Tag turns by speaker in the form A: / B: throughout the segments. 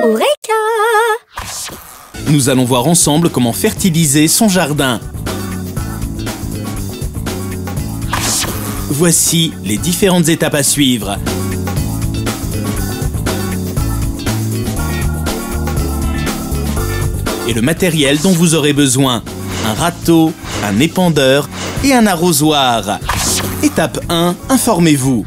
A: Eureka!
B: Nous allons voir ensemble comment fertiliser son jardin. Voici les différentes étapes à suivre. Et le matériel dont vous aurez besoin. Un râteau, un épandeur et un arrosoir. Étape 1, informez-vous.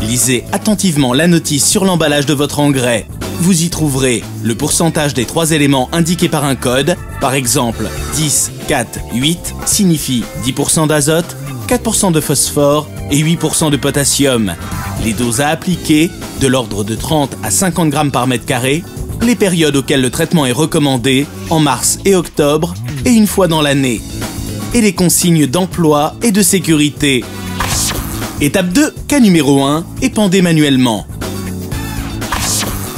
B: Lisez attentivement la notice sur l'emballage de votre engrais. Vous y trouverez le pourcentage des 3 éléments indiqués par un code. Par exemple, 10, 4, 8 signifie 10% d'azote, 4% de phosphore et 8% de potassium. Les doses à appliquer, de l'ordre de 30 à 50 grammes par mètre carré. Les périodes auxquelles le traitement est recommandé, en mars et octobre, et une fois dans l'année. Et les consignes d'emploi et de sécurité. Étape 2, cas numéro 1, épandez manuellement.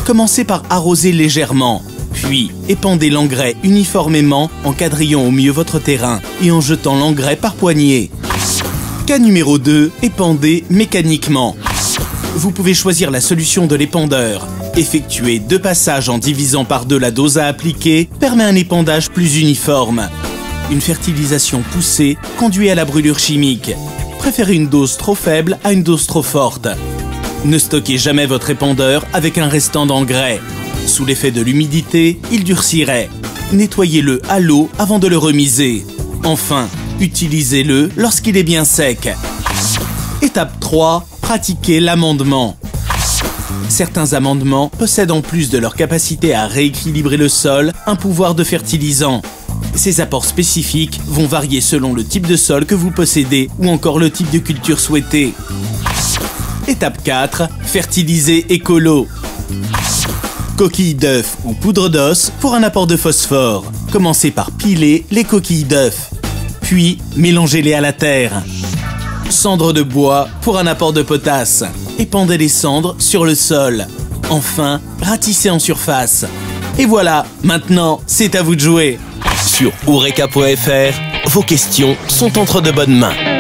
B: Commencez par arroser légèrement, puis épandez l'engrais uniformément en quadrillant au mieux votre terrain et en jetant l'engrais par poignée. Cas numéro 2, épandez mécaniquement. Vous pouvez choisir la solution de l'épandeur. Effectuer 2 passages en divisant par 2 la dose à appliquer permet un épandage plus uniforme. Une fertilisation poussée conduit à la brûlure chimique. Préférez une dose trop faible à une dose trop forte. Ne stockez jamais votre épandeur avec un restant d'engrais. Sous l'effet de l'humidité, il durcirait. Nettoyez-le à l'eau avant de le remiser. Enfin, utilisez-le lorsqu'il est bien sec. Étape 3, pratiquez l'amendement. Certains amendements possèdent en plus de leur capacité à rééquilibrer le sol, un pouvoir de fertilisant. Ces apports spécifiques vont varier selon le type de sol que vous possédez ou encore le type de culture souhaitée. Étape 4, fertiliser écolo. Coquilles d'œufs ou poudre d'os pour un apport de phosphore. Commencez par piler les coquilles d'œufs. Puis, mélangez-les à la terre. Cendres de bois pour un apport de potasse. Épandez les cendres sur le sol. Enfin, ratissez en surface. Et voilà, maintenant, c'est à vous de jouer.
C: Sur Eureka.fr, vos questions sont entre de bonnes mains.